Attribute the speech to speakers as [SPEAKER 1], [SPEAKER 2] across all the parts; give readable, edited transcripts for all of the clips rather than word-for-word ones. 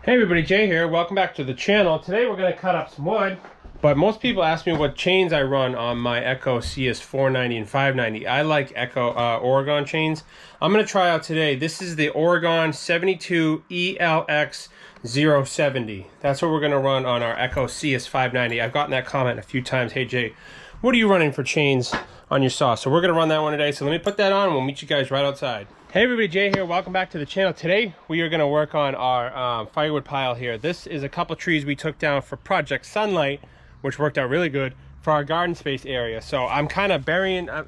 [SPEAKER 1] Hey everybody, Jay here. Welcome back to the channel. Today we're going to cut up some wood, but most people ask me what chains I run on my Echo CS 490 and 590. I like Echo Oregon chains. I'm going to try out today. This is the Oregon 72 ELX 070. That's what we're going to run on our Echo CS 590. I've gotten that comment a few times. Hey Jay, what are you running for chains on your saw? So we're going to run that one today. So let me put that on and we'll meet you guys right outside. Hey everybody, Jay here. Welcome back to the channel. Today we are going to work on our firewood pile here. This is a couple trees we took down for Project Sunlight, which worked out really good for our garden space area. So I'm kind of burying, I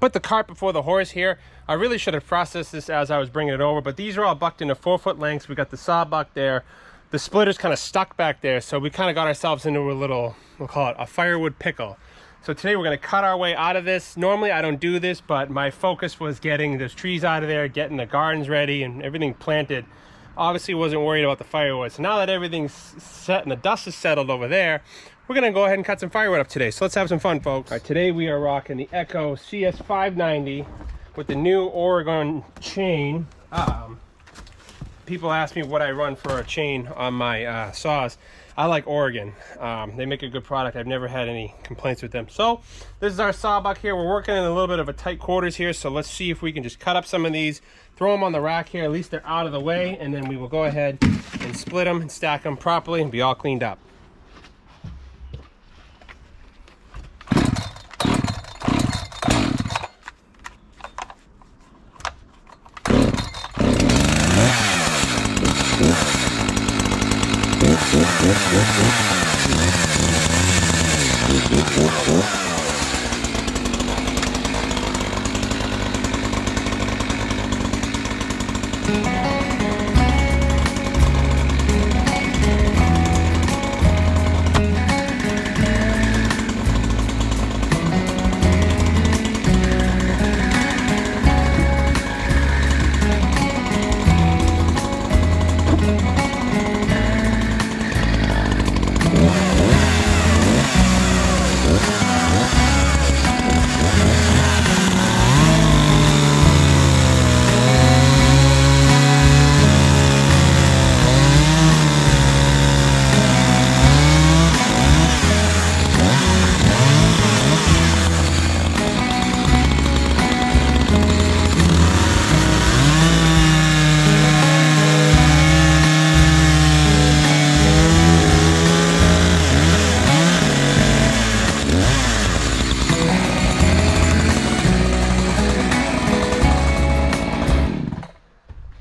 [SPEAKER 1] put the cart before the horse here. I really should have processed this as I was bringing it over, but these are all bucked into 4-foot lengths. We got the saw buck there. The splitter's kind of stuck back there. So we kind of got ourselves into a little, we'll call it a firewood pickle. So today we're going to cut our way out of this. Normally I don't do this, but my focus was getting those trees out of there, getting the gardens ready and everything planted. Obviously wasn't worried about the firewood. So now that everything's set and the dust is settled over there, we're going to go ahead and cut some firewood up today. So let's have some fun, folks. All right, today we are rocking the Echo CS 590 with the new Oregon chain. People ask me what I run for a chain on my saws. I like Oregon. They make a good product. I've never had any complaints with them. So this is our sawbuck here. We're working in a little bit of a tight quarters here. So let's see if we can just cut up some of these, throw them on the rack here. At least they're out of the way. And then we will go ahead and split them and stack them properly and be all cleaned up.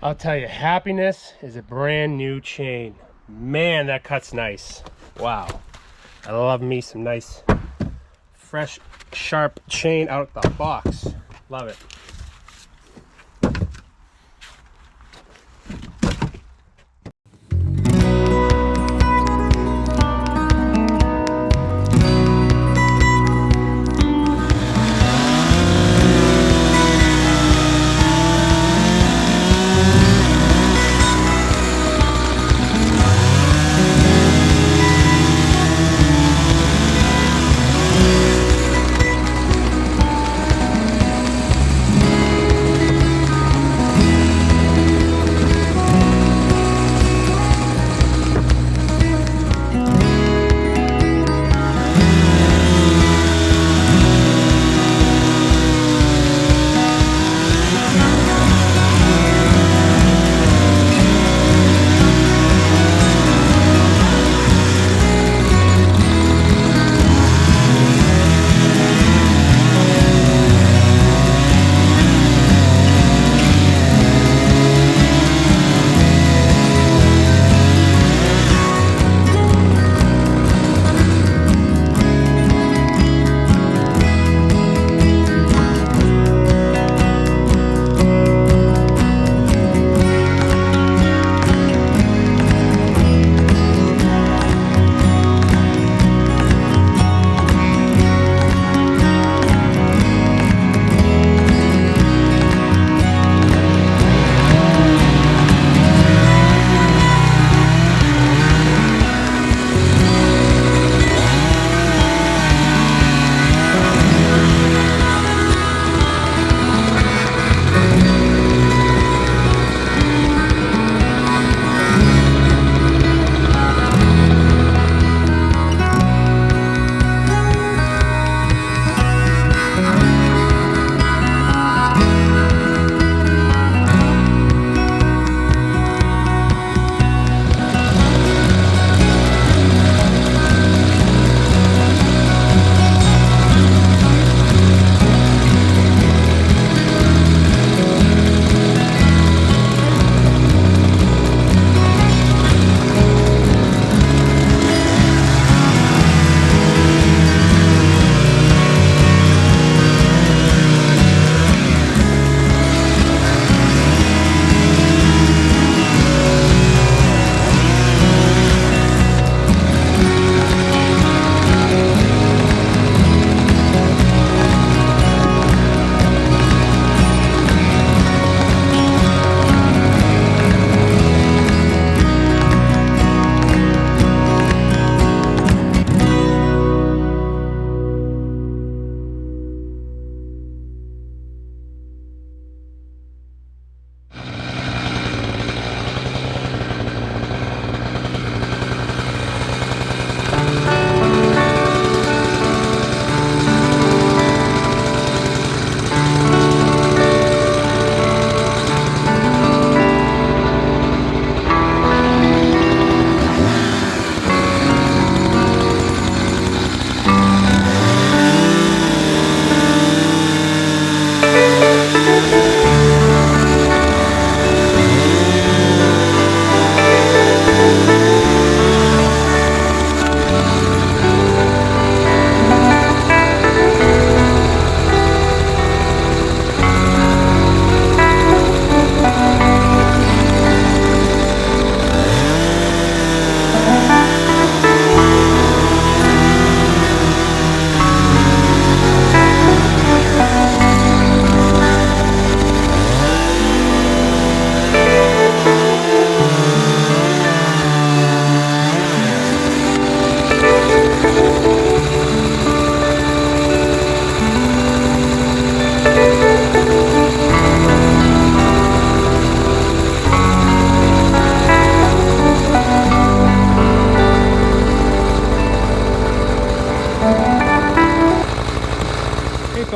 [SPEAKER 1] I'll tell you, happiness is a brand new chain. Man, that cuts nice. Wow. I love me some nice, fresh, sharp chain out the box. Love it.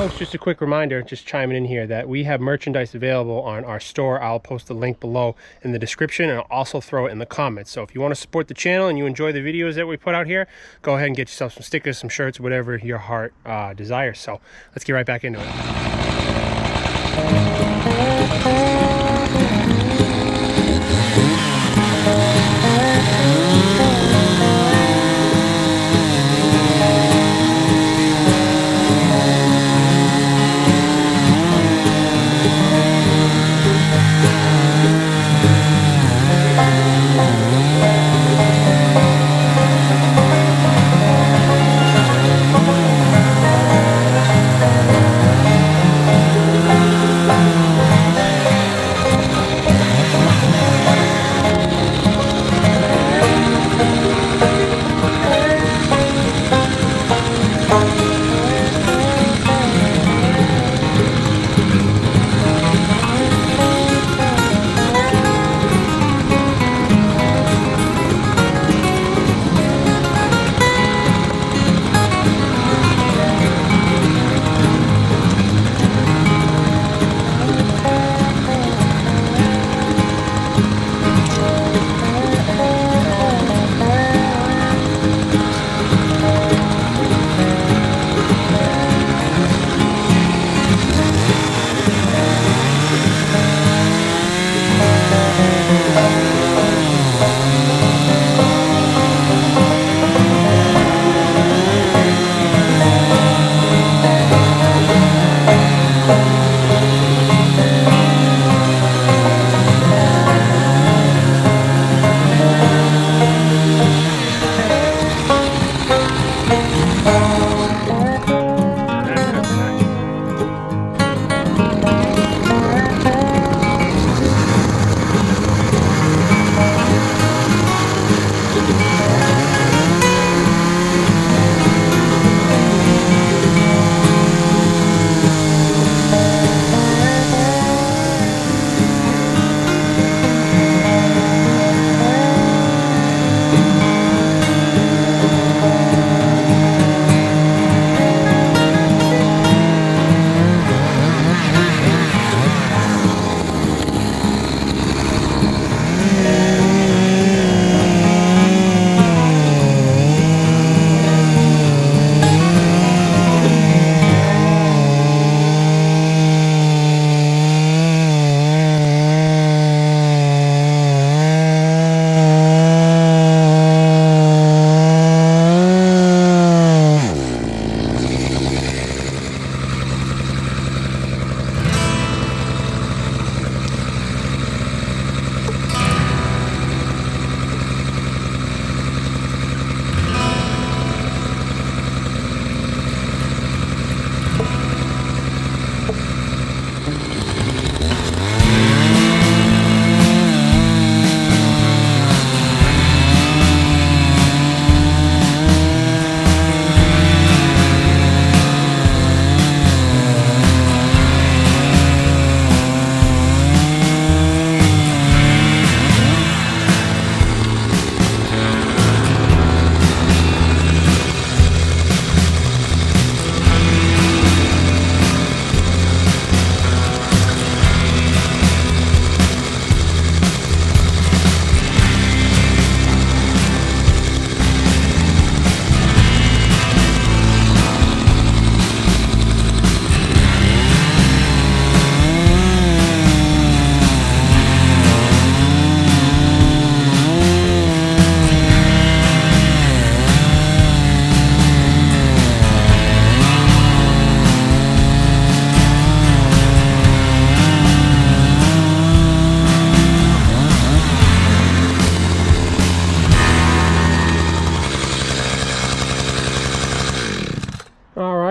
[SPEAKER 1] folks, just a quick reminder, just chiming in here, that we have merchandise available on our store. I'll post a link below in the description, and I'll also throw it in the comments. So if you want to support the channel and you enjoy the videos that we put out here, go ahead and get yourself some stickers, some shirts, whatever your heart desires. So let's get right back into it.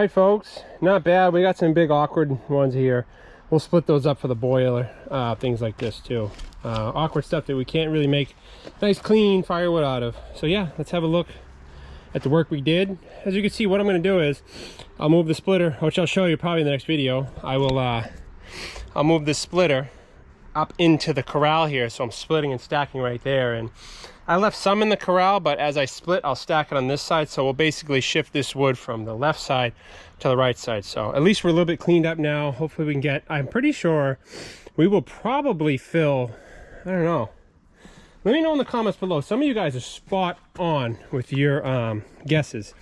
[SPEAKER 1] right, folks, not bad. We got some big awkward ones here. We'll split those up for the boiler, things like this too. Awkward stuff that we can't really make nice clean firewood out of. So yeah, let's have a look at the work we did. As you can see, what I'm going to do is I'll move the splitter, which I'll show you probably in the next video. I'll move this splitter up into the corral here, so I'm splitting and stacking right there. And I left some in the corral, but as I split, I'll stack it on this side, so we'll basically shift this wood from the left side to the right side. So at least we're a little bit cleaned up now. Hopefully we can get, I'm pretty sure we will probably fill, I don't know, let me know in the comments below. Some of you guys are spot on with your guesses.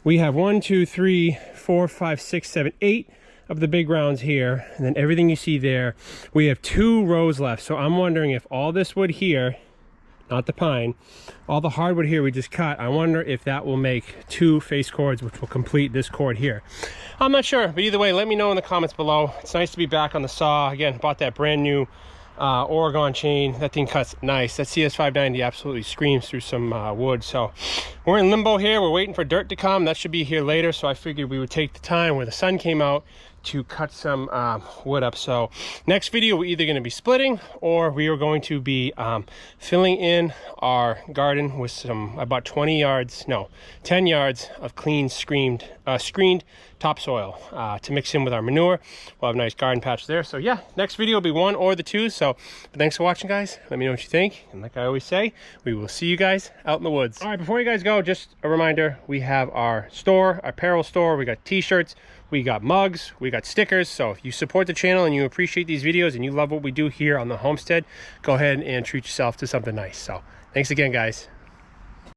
[SPEAKER 1] We have 1, 2, 3, 4, 5, 6, 7, 8 of the big rounds here, and then everything you see there. We have 2 rows left, so I'm wondering if all this wood here, not the pine, all the hardwood here we just cut, I wonder if that will make 2 face cords, which will complete this cord here. I'm not sure, but either way, let me know in the comments below. It's nice to be back on the saw again. Bought that brand new Oregon chain. That thing cuts nice. That CS590 absolutely screams through some wood. So we're in limbo here. We're waiting for dirt to come. That should be here later, so I figured we would take the time where the sun came out to cut some wood up. So next video, we're either going to be splitting, or we are going to be filling in our garden with some about 10 yards of clean screened topsoil to mix in with our manure. We'll have a nice garden patch there. So yeah, next video will be 1 or the 2. So thanks for watching, guys. Let me know what you think, and like I always say, we will see you guys out in the woods. All right, before you guys go, just a reminder, we have our store, our apparel store. We got t-shirts, we got mugs, we got stickers. So if you support the channel and you appreciate these videos and you love what we do here on the homestead, go ahead and treat yourself to something nice. So thanks again, guys.